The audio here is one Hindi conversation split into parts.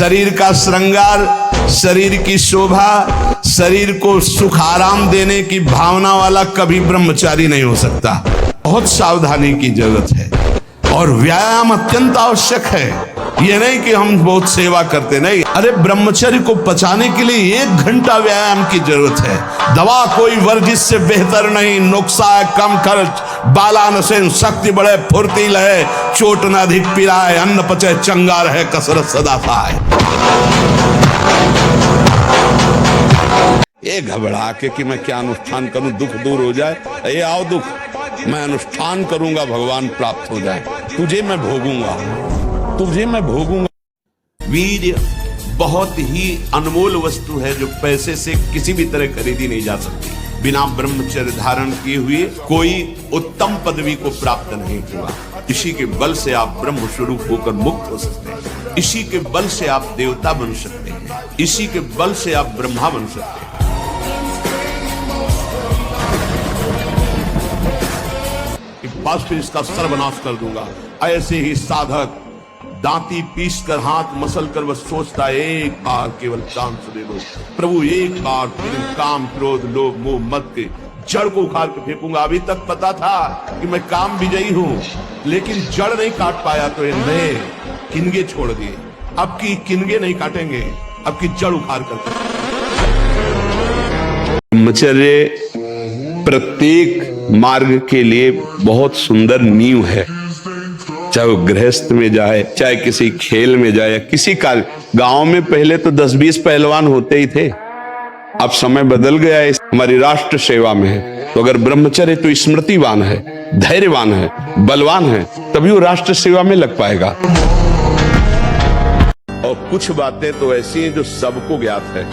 शरीर का श्रृंगार, शरीर की शोभा, शरीर को सुख आराम देने की भावना वाला कभी ब्रह्मचारी नहीं हो सकता। बहुत सावधानी की जरूरत है और व्यायाम अत्यंत आवश्यक है। ये नहीं कि हम बहुत सेवा करते, नहीं। अरे ब्रह्मचर्य को पचाने के लिए 1 घंटा व्यायाम की जरूरत है। दवा कोई वर्जिश से बेहतर नहीं। नुक्सा है कम खर्च, बाला नसेन, शक्ति बढ़े, फुर्ती लहे, चोट न अधिक पिराए, अन्न पचे चंगा रहे, कसरत सदा पाए। ये घबरा के कि मैं क्या अनुष्ठान करूं, दुख दूर हो जाए, ये आओ दुख, मैं अनुष्ठान करूंगा, भगवान प्राप्त हो जाए, तुझे मैं भोगूंगा, तुझे मैं भोगूंगा। वीर्य बहुत ही अनमोल वस्तु है जो पैसे से किसी भी तरह खरीदी नहीं जा सकती। बिना ब्रह्मचर्य धारण किए हुए कोई उत्तम पदवी को प्राप्त नहीं हुआ। इसी के बल से आप ब्रह्म स्वरूप होकर मुक्त हो सकते हैं। इसी के बल से आप देवता बन सकते हैं। इसी के बल से आप ब्रह्मा बन सकते हैं। बस फिर इसका सर्वनाश कर दूंगा। ऐसे ही साधक दांती पीस कर, हाथ मसल कर बस सोचता है, एक बार केवल चांस दे दो प्रभु, एक बार फिर काम, क्रोध, लोभ, मोह, मद के जड़ को उखाड़ के फेंकूंगा। अभी तक पता था कि मैं काम विजयी हूं, लेकिन जड़ नहीं काट पाया तो ये नए किनगे छोड़ दिए। अब की किनगे नहीं काटेंगे, अब की जड़ उखाड़ कर। ब्रह्मचर्य प्रत्येक मार्ग के लिए बहुत सुंदर नींव है। चाहे वो गृहस्थ में जाए, चाहे किसी खेल में जाए, किसी कार्य। गांव में पहले तो 10-20 पहलवान होते ही थे, अब समय बदल गया है। हमारी राष्ट्र सेवा में है, तो अगर ब्रह्मचर्य तो स्मृतिवान है, धैर्यवान है, बलवान है, तभी वो राष्ट्र सेवा में लग पाएगा। और कुछ बातें तो ऐसी हैं जो सबको ज्ञात है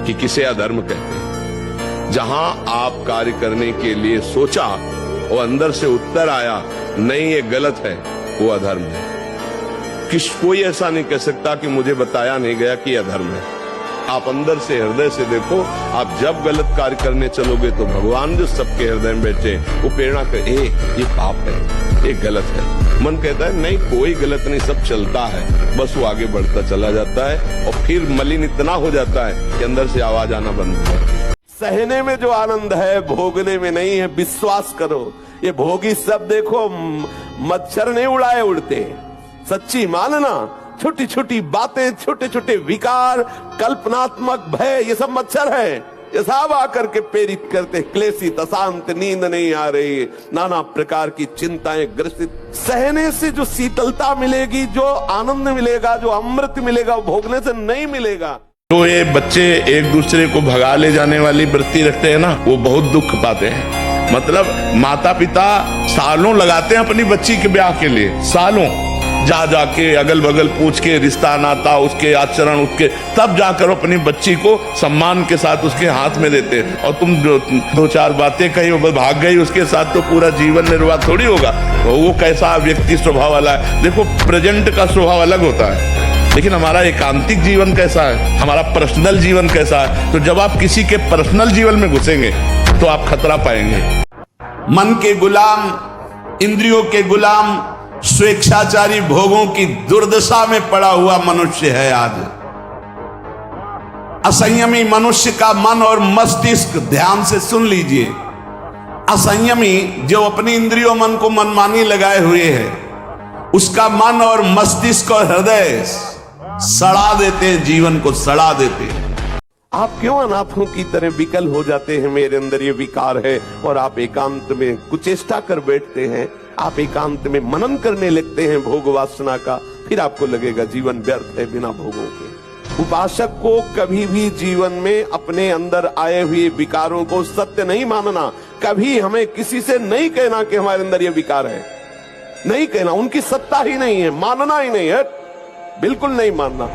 कि किसे अधर्म कहते हैं। जहां आप कार्य करने के लिए सोचा और अंदर से उत्तर आया नहीं ये गलत है, वो अधर्म है। कोई ऐसा नहीं कह सकता कि मुझे बताया नहीं गया कि अधर्म है। आप अंदर से, हृदय से देखो। आप जब गलत कार्य करने चलोगे तो भगवान जो सबके हृदय में बैठे वो प्रेरणा करे, ये पाप है, ये गलत है। मन कहता है नहीं कोई गलत नहीं, सब चलता है, बस वो आगे बढ़ता चला जाता है और फिर मलिन इतना हो जाता है कि अंदर से आवाज आना बंद हो जाती है। सहने में जो आनंद है भोगने में नहीं है, विश्वास करो। ये भोगी सब देखो मच्छर नहीं उड़ाए उड़ते, सच्ची मानना। छोटी छोटी बातें, छोटे छोटे विकार, कल्पनात्मक भय, ये सब मच्छर है। ये सब आकर के प्रेरित करते, क्लेशित, अशांत, नींद नहीं आ रही, नाना प्रकार की चिंताएं ग्रसित। सहने से जो शीतलता मिलेगी, जो आनंद मिलेगा, जो अमृत मिलेगा, वो भोगने से नहीं मिलेगा। तो ये बच्चे एक दूसरे को भगा ले जाने वाली वृत्ति रखते हैं ना, वो बहुत दुख पाते हैं। मतलब माता पिता सालों लगाते हैं अपनी बच्ची के ब्याह के लिए, सालों जा जाके अगल बगल पूछ के, रिश्ता नाता, उसके आचरण, उसके, तब जाकर अपनी बच्ची को सम्मान के साथ उसके हाथ में देते हैं। और तुम दो चार बातें कही, वो भाग गई, उसके साथ तो पूरा जीवन निर्वाह थोड़ी होगा। वो कैसा व्यक्ति स्वभाव वाला है। देखो प्रेजेंट का स्वभाव अलग होता है, लेकिन हमारा एकांतिक जीवन कैसा है, हमारा पर्सनल जीवन कैसा है। तो जब आप किसी के पर्सनल जीवन में घुसेंगे तो आप खतरा पाएंगे। मन के गुलाम, इंद्रियों के गुलाम, स्वेच्छाचारी भोगों की दुर्दशा में पड़ा हुआ मनुष्य है आज। असंयमी मनुष्य का मन और मस्तिष्क, ध्यान से सुन लीजिए, असंयमी जो अपनी इंद्रियों मन को मनमानी लगाए हुए है, उसका मन और मस्तिष्क और हृदय सड़ा देते हैं, जीवन को सड़ा देते हैं। आप क्यों अनाथों की तरह विकल हो जाते हैं? मेरे अंदर ये विकार है, और आप एकांत में कुचेष्टा कर बैठते हैं, आप एकांत में मनन करने लगते हैं भोग वासना का, फिर आपको लगेगा जीवन व्यर्थ है बिना भोगों के। उपासक को कभी भी जीवन में अपने अंदर आए हुए विकारों को सत्य नहीं मानना। कभी हमें किसी से नहीं कहना कि हमारे अंदर ये विकार है, नहीं कहना, उनकी सत्ता ही नहीं है, मानना ही नहीं है, बिल्कुल नहीं मानना।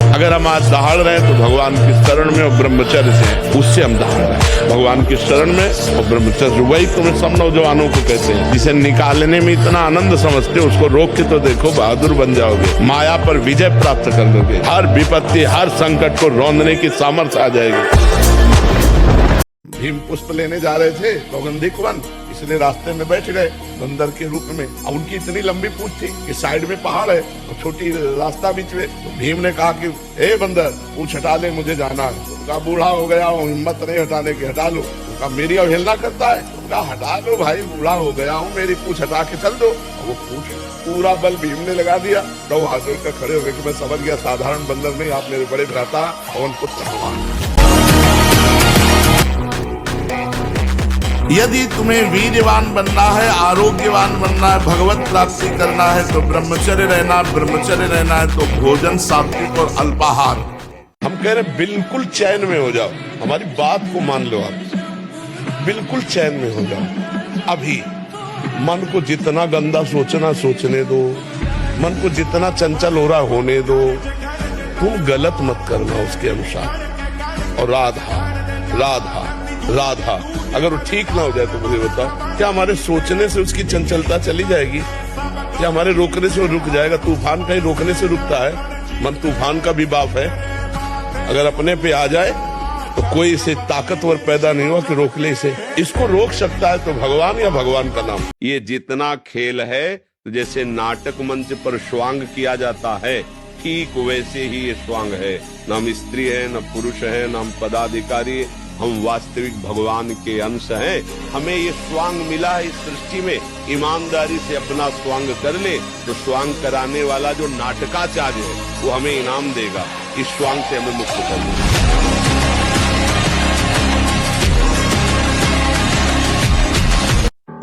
अगर हम आज दहाड़ रहे हैं तो भगवान की शरण में और ब्रह्मचर्य से, उससे हम दहाड़ रहे हैं भगवान की शरण में और ब्रह्मचर्य। वही तुम्हें सब नौजवानों को कहते हैं, जिसे निकालने में इतना आनंद समझते हो, उसको रोक के तो देखो, बहादुर बन जाओगे, माया पर विजय प्राप्त कर लोगे, हर विपत्ति, हर संकट को रौंदने की सामर्थ्य आ जाएगी। भीम पुष्प लेने जा रहे थे सौगंधिक वन, इसलिए रास्ते में बैठ गए बंदर के रूप में। अब उनकी इतनी लंबी पूंछ थी कि साइड में पहाड़ है और छोटी रास्ता बीच में। तो भीम ने कहा कि ए बंदर, पूंछ हटा ले, मुझे जाना है। उनका बूढ़ा हो गया हूँ, हिम्मत नहीं हटाने की, हटा लो। उनका मेरी अवहेलना करता है। उनका हटा लो भाई, बूढ़ा हो गया हूँ, मेरी पूंछ हटा के चल दो। वो पूंछ पूरा बल भीम ने लगा दिया। तो हाथ जोड़कर खड़े हो गए कि मैं समझ गया साधारण बंदर नहीं, आप मेरे बड़े भ्राता पवन पुत्र हनुमान। यदि तुम्हें वीर्यवान बनना है, आरोग्यवान बनना है, भगवत प्राप्ति करना है तो ब्रह्मचर्य रहना है तो भोजन सात्विक और अल्पाहार। हम कह रहे बिल्कुल चैन में हो जाओ, हमारी बात को मान लो, आप बिल्कुल चैन में हो जाओ। अभी मन को जितना गंदा सोचना सोचने दो, मन को जितना चंचल हो रहा होने दो, तुम गलत मत करना उसके अनुसार। और राधा राधा राधा, अगर वो ठीक ना हो जाए तो मुझे बताओ, क्या हमारे सोचने से उसकी चंचलता चली जाएगी? क्या हमारे रोकने से वो रुक जाएगा? तूफान कहीं रोकने से रुकता है? मन तूफान का भी बाप है। अगर अपने पे आ जाए तो कोई इसे ताकतवर पैदा नहीं हुआ कि रोक ले इसे। इसको रोक सकता है तो भगवान या भगवान का नाम। ये जितना खेल है, जैसे नाटक मंच पर स्वांग किया जाता है, ठीक वैसे ही ये स्वांग है। न हम स्त्री है, न पुरुष है, न हम पदाधिकारी, हम वास्तविक भगवान के अंश हैं। हमें ये स्वांग मिला है इस सृष्टि में। ईमानदारी से अपना स्वांग कर ले तो स्वांग कराने वाला जो नाटकाचार्य है वो हमें इनाम देगा। इस स्वांग से हमें मुक्त कर देगा।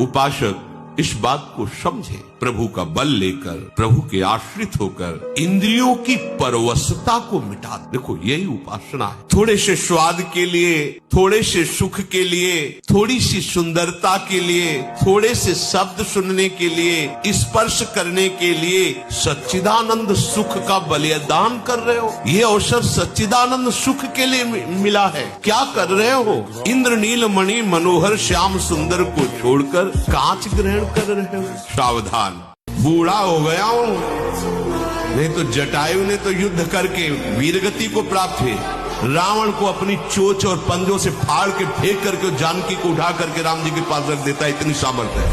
उपासक इस बात को समझे, प्रभु का बल लेकर, प्रभु के आश्रित होकर इंद्रियों की परवशता को मिटा। देखो यही उपासना है। थोड़े से स्वाद के लिए, थोड़े से सुख के लिए, थोड़ी सी सुंदरता के लिए, थोड़े से शब्द सुनने के लिए, स्पर्श करने के लिए सच्चिदानंद सुख का बलिदान कर रहे हो। ये अवसर सच्चिदानंद सुख के लिए मिला है। क्या कर रहे हो? इंद्र नील मणि मनोहर श्याम सुंदर को छोड़कर कांच ग्रहण कर रहे हो। सावधान, बूढ़ा हो गया हूं। नहीं तो जटायु ने तो युद्ध करके वीरगति को प्राप्त हुई। रावण को अपनी चोंच और पंजों से फाड़ के फेंक करके जानकी को उठा करके राम जी के पास रख देता है। इतनी सामर्थ्य है।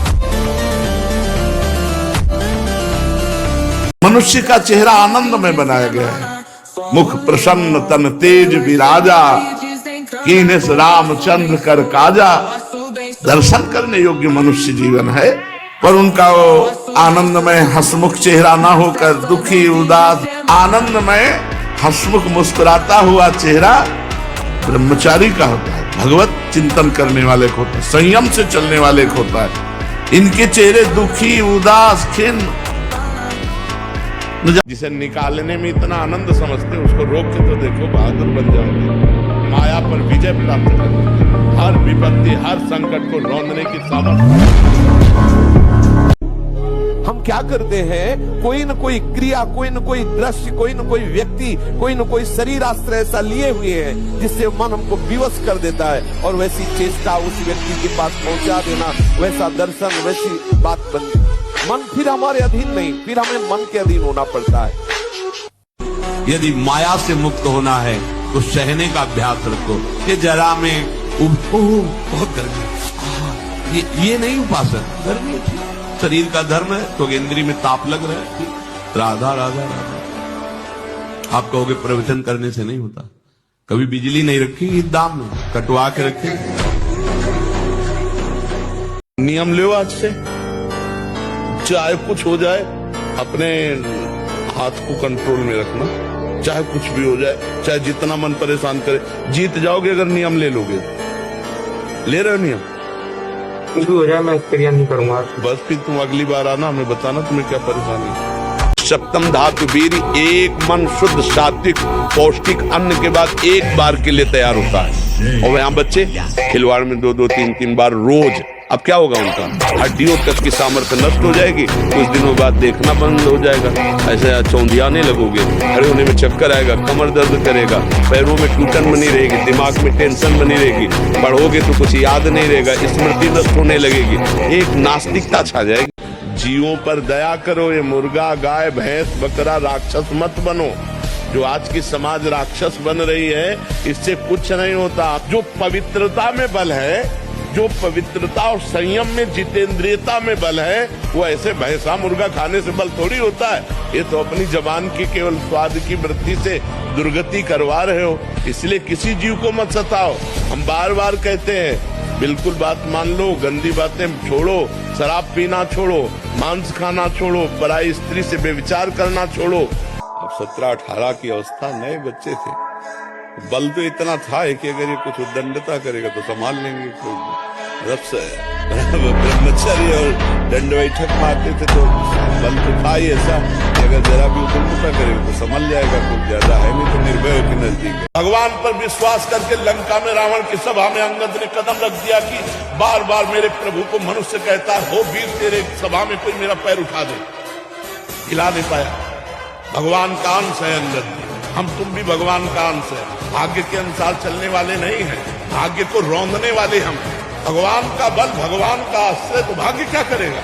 मनुष्य का चेहरा आनंद में बनाया गया है। मुख प्रसन्न तन तेज विराजा, कीनेस रामचंद्र कर काजा। दर्शन करने योग्य मनुष्य जीवन है, पर उनका वो आनंदमय हंसमुख चेहरा ना होकर दुखी उदास, आनंदमय हंसमुख मुस्कुराता हुआ चेहरा ब्रह्मचारी का होता है। भगवत चिंतन करने वाले को होता है, संयम से चलने वाले को होता है। इनके चेहरे दुखी उदास खिन्न। जिसे निकालने में इतना आनंद समझते उसको रोक के तो देखो, बहादुर बन जाओगे। माया पर विजय प्राप्त करोगे। हर विपत्ति, हर संकट को रौंदने की सामर्थ्य। हम क्या करते हैं? कोई न कोई क्रिया, कोई न कोई दृश्य, कोई न कोई व्यक्ति, कोई न कोई शरीर आश्रय ऐसा लिए हुए हैं जिससे मन हमको विवश कर देता है, और वैसी चेष्टा उस व्यक्ति के पास पहुंचा देना, वैसा दर्शन, वैसी बात बनती। मन फिर हमारे अधीन नहीं, फिर हमें मन के अधीन होना पड़ता है। यदि माया से मुक्त होना है तो सहने का अभ्यास रखो। ये जरा में बहुत गर्मी, ये नहीं उपासना। गर्मी शरीर का धर्म है तो इंद्री में ताप लग रहा है। राधा राधा राधा। आप कहोगे प्रवचन करने से नहीं होता। कभी बिजली नहीं रखी दाम में, कटवा के रखे। नियम लो आज से, चाहे कुछ हो जाए अपने हाथ को कंट्रोल में रखना। चाहे कुछ भी हो जाए, चाहे जितना मन परेशान करे, जीत जाओगे अगर नियम ले लोगे। ले रहे हो नियम? कुछ भी हो जाए मैं क्रिया नहीं करूंगा। बस फिर तुम अगली बार आना, हमें बताना तुम्हें क्या परेशानी है। सप्तम धातु वीर, एक मन शुद्ध सात्विक पौष्टिक अन्न के बाद एक बार के लिए तैयार होता है। और यहाँ बच्चे खिलवाड़ में 2-2, 3-3 बार रोज। अब क्या होगा? उनका हड्डियों तक की सामर्थ्य नष्ट हो जाएगी। कुछ दिनों बाद देखना बंद हो जाएगा, ऐसे चौंधियाने लगोगे, खड़े होने में चक्कर आएगा, कमर दर्द करेगा, पैरों में टूटन बनी रहेगी, दिमाग में टेंशन बनी रहेगी, पढ़ोगे तो कुछ याद नहीं रहेगा, स्मृति नष्ट होने लगेगी, एक नास्तिकता छा जाएगी। जीवों पर दया करो। ये मुर्गा, गाय, भैंस, बकरा राक्षस मत बनो। जो आज की समाज राक्षस बन रही है, इससे कुछ नहीं होता। जो पवित्रता में बल है जो पवित्रता और संयम में, जितेंद्रियता में बल है, वो ऐसे भैंसा मुर्गा खाने से बल थोड़ी होता है। ये तो अपनी जबान की केवल स्वाद की वृत्ति से दुर्गति करवा रहे हो। इसलिए किसी जीव को मत सताओ। हम बार बार कहते हैं, बिल्कुल बात मान लो, गंदी बातें छोड़ो, शराब पीना छोड़ो, मांस खाना छोड़ो, पराई स्त्री से बेविचार करना छोड़ो। अब 17-18 की अवस्था, नए बच्चे थे, बल तो इतना था कि अगर ये कुछ उद्दंडता करेगा तो संभाल लेंगे। रब से ब्रह्मचर्य और दंड बैठक मारते थे तो बल तो था ही ऐसा कि अगर जरा भी उद्दंडता करेगा तो संभल जाएगा। कुछ ज्यादा है नहीं तो निर्भय के नजदीक है। भगवान पर विश्वास करके लंका में रावण की सभा में अंगद ने कदम रख दिया कि बार बार मेरे प्रभु को मनुष्य कहता है, हो वीर, तेरे सभा में कोई मेरा पैर उठा दे। हिला नहीं पाया। भगवान का अंश है अंगद, हम तुम भी भगवान का अंश है। भाग्य के अनुसार चलने वाले नहीं हैं, भाग्य को रौंदने वाले हम। भगवान का बल, भगवान का आश्रय, तो भाग्य क्या करेगा?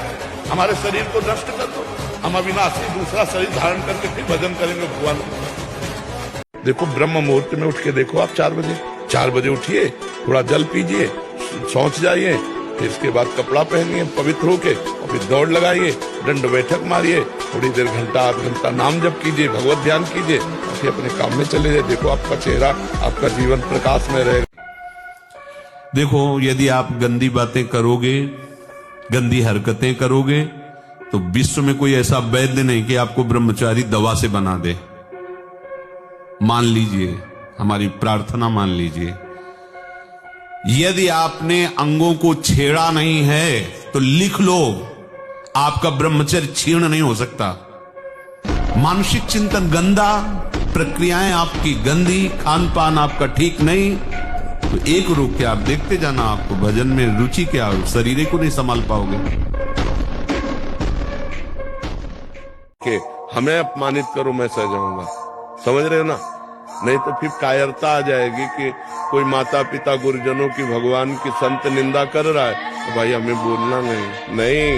हमारे शरीर को नष्ट कर दो, हम अविनाशी दूसरा शरीर धारण करके फिर भजन करेंगे भगवान। देखो ब्रह्म मुहूर्त में उठ के देखो आप 4 बजे उठिए, थोड़ा जल पीजिए, शौच जाइए, फिर इसके बाद कपड़ा पहनिए पवित्र होके, और फिर दौड़ लगाइए, दंड बैठक मारिए, थोड़ी देर घंटा आध घंटा नाम जप कीजिए, भगवत ध्यान कीजिए, फिर अपने काम में चले जाए। देखो आपका चेहरा, आपका जीवन प्रकाश में रहेगा। देखो, यदि आप गंदी बातें करोगे, गंदी हरकतें करोगे, तो विश्व में कोई ऐसा वैद्य नहीं कि आपको ब्रह्मचारी दवा से बना दे। मान लीजिए, हमारी प्रार्थना मान लीजिए, यदि आपने अंगों को छेड़ा नहीं है तो लिख लो, आपका ब्रह्मचर्य क्षीण नहीं हो सकता। मानसिक चिंतन गंदा, प्रक्रियाएं आपकी गंदी, खान पान आपका ठीक नहीं, तो एक रोक के आप देखते जाना, आपको भजन में रुचि क्या हो, शरीर को नहीं संभाल पाओगे। कि हमें अपमानित करो मैं सह जाऊंगा, समझ रहे हो ना? नहीं तो फिर कायरता आ जाएगी कि कोई माता पिता गुरुजनों की, भगवान की, संत निंदा कर रहा है तो भाई हमें बोलना नहीं।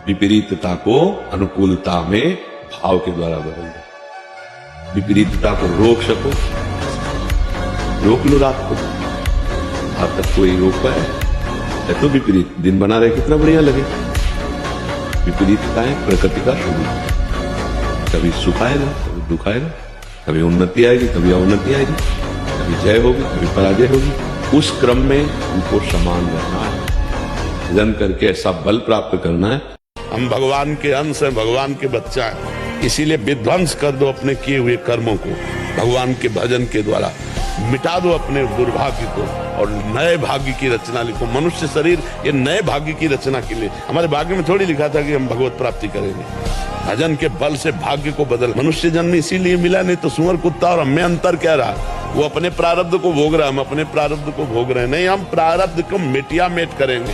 विपरीतता को अनुकूलता में भाव के द्वारा बदल दो। विपरीतता को रोक सको, रोक लो रात को, रात तक कोई रोक पाए तो विपरीत दिन बना रहे कितना बढ़िया लगे। विपरीतताएं प्रकृति का स्वरूप, कभी सुख आएगा, कभी दुख आएगा, कभी उन्नति आएगी, कभी अवनति आएगी, कभी जय होगी, कभी पराजय होगी। उस क्रम में उनको समान रहना है, जन करके ऐसा बल प्राप्त करना है। हम भगवान के अंश हैं, भगवान के बच्चा हैं, इसीलिए विध्वंस कर दो अपने किए हुए कर्मों को, भगवान के भजन के द्वारा मिटा दो अपने दुर्भाग्य को और नए भाग्य की रचना लिखो। मनुष्य शरीर ये नए भाग्य की रचना के लिए, हमारे भाग्य में थोड़ी लिखा था कि हम भगवत प्राप्ति करेंगे। भजन के बल से भाग्य को बदल। मनुष्य जन्म इसीलिए मिला, नहीं तो सुअर कुत्ता और हमें अंतर क्या रहा? वो अपने प्रारब्ध को भोग रहा है, हम अपने प्रारब्ध को भोग रहे हैं। नहीं, हम प्रारब्ध को मिटिया मेट करेंगे,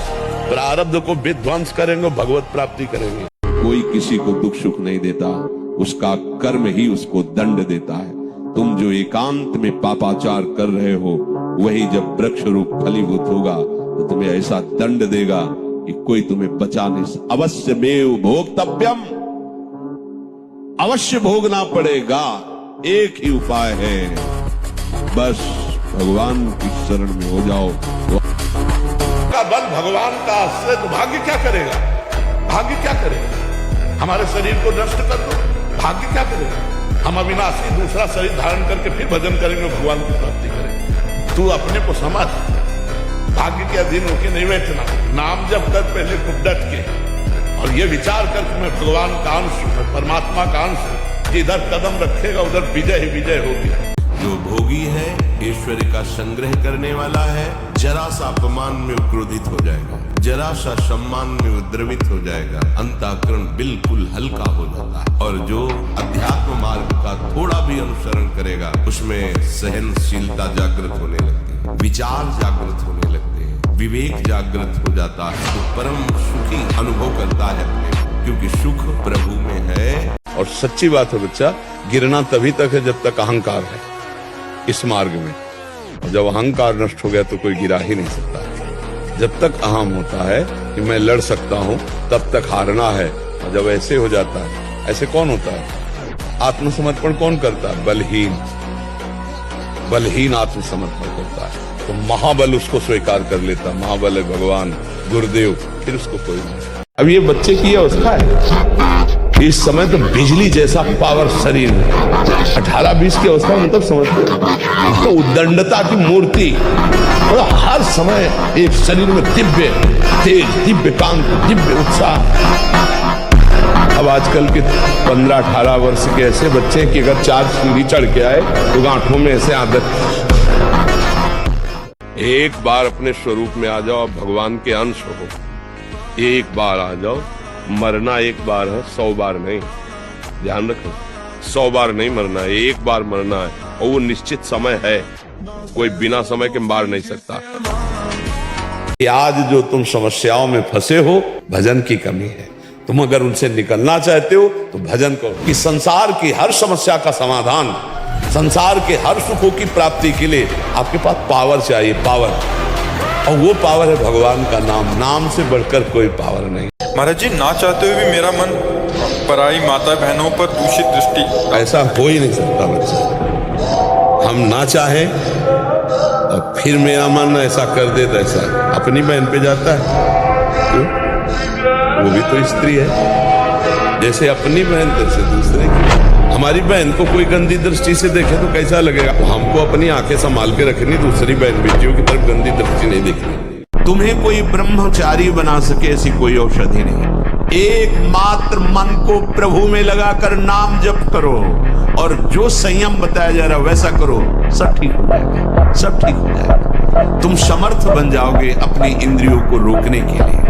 प्रारब्ध को विध्वंस करेंगे, भगवत प्राप्ति करेंगे। कोई किसी को दुख सुख नहीं देता, उसका कर्म ही उसको दंड देता है। तुम जो एकांत में पापाचार कर रहे हो, वही जब वृक्ष रूप फलीभूत होगा तो तुम्हें ऐसा दंड देगा कि कोई तुम्हें बचा नहीं। अवश्य मेव भोक्तव्यम, अवश्य भोगना पड़ेगा। एक ही उपाय है, बस भगवान की शरण में हो जाओ। का बल, भगवान का आश्रय, तो भाग्य क्या करेगा? भाग्य क्या करेगा? हमारे शरीर को नष्ट कर दो, भाग्य क्या करेगा? हम अविनाशी दूसरा शरीर धारण करके फिर भजन करेंगे, भगवान की प्राप्ति करेंगे। तू अपने को समझ, भाग्य के अधीन होके नहीं बैठना। नाम जप कर पहले खूब डट के, और ये विचार कर कि मैं भगवान का अंश हूं, परमात्मा का अंश हूं। इधर कदम रखेगा उधर विजय ही विजय होगी। जो भोगी है, ऐश्वर्य का संग्रह करने वाला है, जरा सा अपमान में क्रोधित हो जाएगा, जरा सा सम्मान में द्रवित हो जाएगा, अंतःकरण बिल्कुल हल्का हो जाता है। और जो अध्यात्म मार्ग का थोड़ा भी अनुसरण करेगा, उसमें सहनशीलता जागृत होने लगती है, विचार जागृत होने लगते हैं, विवेक जागृत हो जाता है, तो परम सुखी अनुभव करता है अपने, क्योंकि सुख प्रभु में है। और सच्ची बात है बच्चा, गिरना तभी तक है जब तक अहंकार है इस मार्ग में। जब अहंकार नष्ट हो गया तो कोई गिरा ही नहीं सकता। जब तक अहम होता है कि मैं लड़ सकता हूं, तब तक हारना है। और जब ऐसे हो जाता है, ऐसे कौन होता है? आत्मसमर्पण कौन करता है? बलहीन। बलहीन आत्मसमर्पण करता है तो महाबल उसको स्वीकार कर लेता। महाबल है भगवान गुरुदेव, फिर उसको कोई नहीं। अब ये बच्चे की अवस्था है, इस समय तो बिजली जैसा पावर शरीर में, 18-20 की अवस्था मतलब समझते तो उद्दंडता की मूर्ति, मतलब हर समय एक शरीर में दिव्य तेज, दिव्य कांति, दिव्य उत्साह। अब आजकल के 15-18 वर्ष के ऐसे बच्चे कि अगर 4 सीढ़ी चढ़ के आए तो गांठों में ऐसे आदत। एक बार अपने स्वरूप में आ जाओ, आप भगवान के अंश हो। एक बार आ जाओ, मरना एक बार है, 100 बार नहीं। ध्यान रखो, 100 बार नहीं मरना है, एक बार मरना है, और वो निश्चित समय है, कोई बिना समय के मार नहीं सकता। आज जो तुम समस्याओं में फंसे हो, भजन की कमी है। तुम अगर उनसे निकलना चाहते हो तो भजन करो। कि संसार की हर समस्या का समाधान, संसार के हर सुखों की प्राप्ति के लिए आपके पास पावर चाहिए, पावर। और वो पावर है भगवान का नाम। नाम से बढ़कर कोई पावर नहीं। महाराज जी, ना चाहते हुए भी मेरा मन पराई माता बहनों पर दूषित दृष्टि। ऐसा हो ही नहीं सकता बच्चा। हम ना चाहें और फिर मेरा मन ऐसा कर दे, तो ऐसा अपनी बहन पे जाता है। क्यों? वो भी तो स्त्री है, जैसे अपनी बहन तैसे दूसरे की। हमारी बहन को कोई गंदी दृष्टि से देखे तो कैसा लगेगा? हमको अपनी आंखें संभाल के रखनी, दूसरी बहन बेटियों की तरफ गंदी दृष्टि नहीं देखनी। तुम्हें कोई ब्रह्मचारी बना सके ऐसी कोई औषधि नहीं। एकमात्र मन को प्रभु में लगाकर नाम जप करो, और जो संयम बताया जा रहा है वैसा करो, सब ठीक हो जाएगा, सब ठीक हो जाएगा। तुम समर्थ बन जाओगे अपनी इंद्रियों को रोकने के लिए।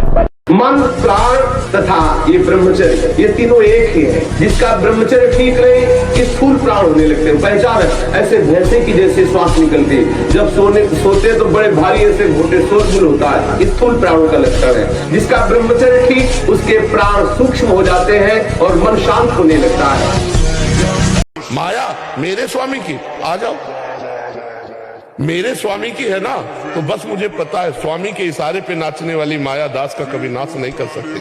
मन, प्राण तथा ये ब्रह्मचर्य, ये तीनों एक ही है। जिसका ब्रह्मचर्य ठीक रहे, ये स्थूल प्राण होने लगते हैं। पहचान ऐसे भैंसे की जैसे श्वास निकलती है, जब सोते तो बड़े भारी ऐसे घोटे शोरगुल होता है, ये स्थूल प्राणों का लक्षण है। जिसका ब्रह्मचर्य ठीक, उसके प्राण सूक्ष्म हो जाते हैं और मन शांत होने लगता है। माया मेरे स्वामी की, आ जाओ, मेरे स्वामी की है ना, तो बस मुझे पता है स्वामी के इशारे पे नाचने वाली माया दास का कभी नाश नहीं कर सकती।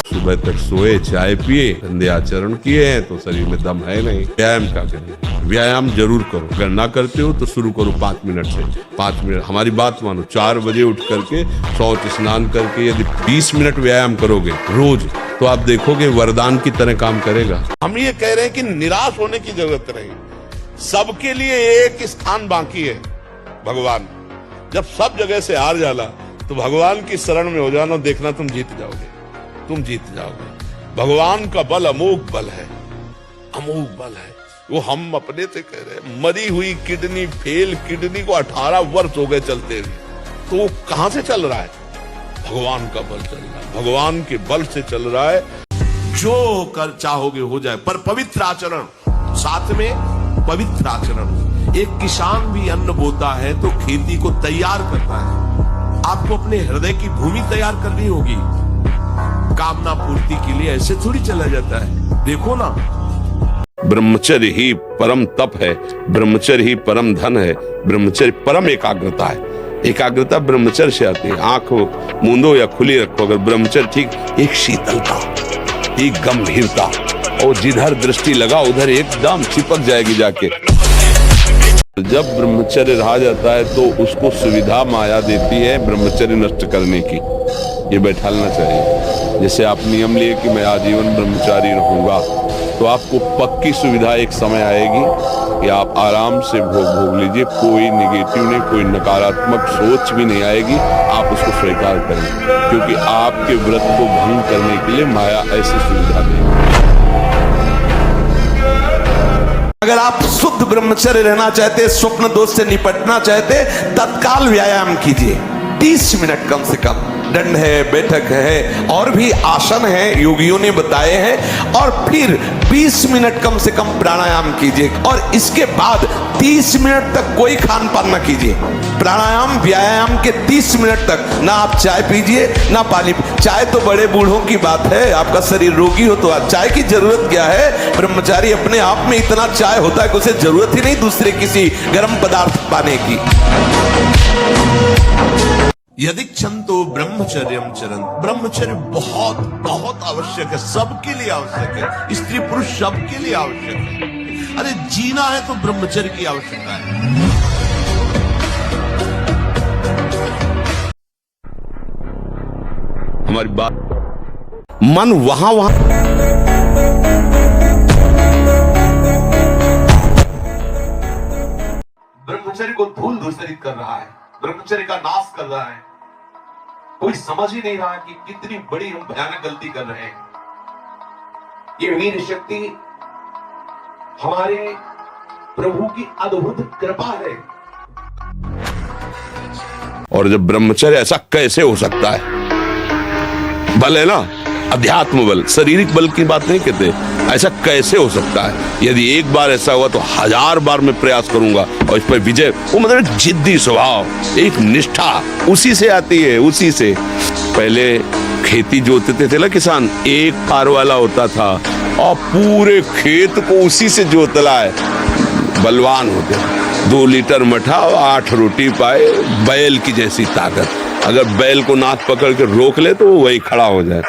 सुबह तक सोए, चाय पिए, गंदे आचरण किए हैं तो शरीर में दम है नहीं। व्यायाम क्या करें? व्यायाम जरूर करो। अगर ना करते हो तो शुरू करो 5 मिनट से। 5 मिनट, हमारी बात मानो, 4 बजे उठ करके शौच स्नान करके यदि 20 मिनट व्यायाम करोगे रोज, तो आप देखोगे वरदान की तरह काम करेगा। हम ये कह रहे हैं कि निराश होने की जरूरत नहीं। सबके लिए एक स्थान बाकी है, भगवान। जब सब जगह से हार जाला तो भगवान की शरण में हो जाना, देखना तुम जीत जाओगे, तुम जीत जाओगे। भगवान का बल अमोघ बल है, अमोघ बल है। वो हम अपने से कह रहे हैं, मरी हुई किडनी, फेल किडनी को 18 वर्ष हो गए चलते हुए, तो वो कहां से चल रहा है? भगवान का बल चल रहा है, भगवान के बल से चल रहा है। जो कर चाहोगे हो जाए, पर पवित्र आचरण, साथ में पवित्र आचरण। एक किसान भी अन्न बोता है तो खेती को तैयार करता है। आपको अपने हृदय की भूमि तैयार करनी होगी। कामना पूर्ति के लिए ऐसे थोड़ी चला जाता है। देखो ना, ब्रह्मचर्य ही परम तप है, ब्रह्मचर्य ही परम धन है, ब्रह्मचर्य परम एकाग्रता है। एकाग्रता ब्रह्मचर्य से आती है। आंख मूंदो या खुली रखो, अगर ब्रह्मचर्य ठीक, एक शीतलता, एक गंभीरता, और जिधर दृष्टि लगा उधर एकदम चिपक जाएगी जाके। जब ब्रह्मचर्य रहा जाता है तो उसको सुविधा माया देती है ब्रह्मचर्य नष्ट करने की। ये बैठालना चाहिए। जैसे आप नियम लिए कि मैं आजीवन ब्रह्मचारी रहूंगा, तो आपको पक्की सुविधा एक समय आएगी कि आप आराम से भोग लीजिए। कोई निगेटिव नहीं, कोई नकारात्मक सोच भी नहीं आएगी। आप उसको स्वीकार करें, क्योंकि आपके व्रत को भंग करने के लिए माया ऐसी सुविधा देगी। अगर आप शुद्ध ब्रह्मचर्य रहना चाहते, स्वप्न दोष से निपटना चाहते, तत्काल व्यायाम कीजिए। 30 मिनट कम से कम। दंड है, बैठक है, और भी आसन है, योगियों ने बताए हैं। और फिर 20 मिनट कम से कम प्राणायाम कीजिए, और इसके बाद 30 मिनट तक कोई खान पान ना कीजिए। प्राणायाम व्यायाम के 30 मिनट तक ना आप चाय पीजिए ना पानी। चाय तो बड़े बूढ़ों की बात है, आपका शरीर रोगी हो तो चाय की जरूरत क्या है? ब्रह्मचारी अपने आप में इतना चाय होता है कि उसे जरूरत ही नहीं दूसरे किसी गर्म पदार्थ पाने की। यदि क्षंतो ब्रह्मचर्यम चरन, ब्रह्मचर्य बहुत बहुत आवश्यक है, सबके लिए आवश्यक है। स्त्री पुरुष सबके लिए आवश्यक है। अरे जीना है तो ब्रह्मचर्य की आवश्यकता है। हमारी बात मन वहां ब्रह्मचर्य को धूल धूसरित कर रहा है, ब्रह्मचर्य का नाश कर रहा है। कोई समझ ही नहीं रहा कि कितनी बड़ी हम भयानक गलती कर रहे हैं। ये वीर शक्ति हमारे प्रभु की अद्भुत कृपा है। और जब ब्रह्मचर्य ऐसा कैसे हो सकता है? बल है ना, अध्यात्म बल, शारीरिक बल की बात नहीं कहते। ऐसा कैसे हो सकता है? यदि एक बार ऐसा हुआ तो 1000 बार मैं प्रयास करूंगा और इस पर विजय। वो मतलब एक जिद्दी स्वभाव, एक निष्ठा उसी से आती है। उसी से पहले खेती जोतते थे ना किसान, एक पार वाला होता था और पूरे खेत को उसी से जोतला है। बलवान होते, 2 लीटर मठा और 8 रोटी पाए, बैल की जैसी ताकत। अगर बैल को नाक पकड़ के रोक ले तो वो वही खड़ा हो जाए।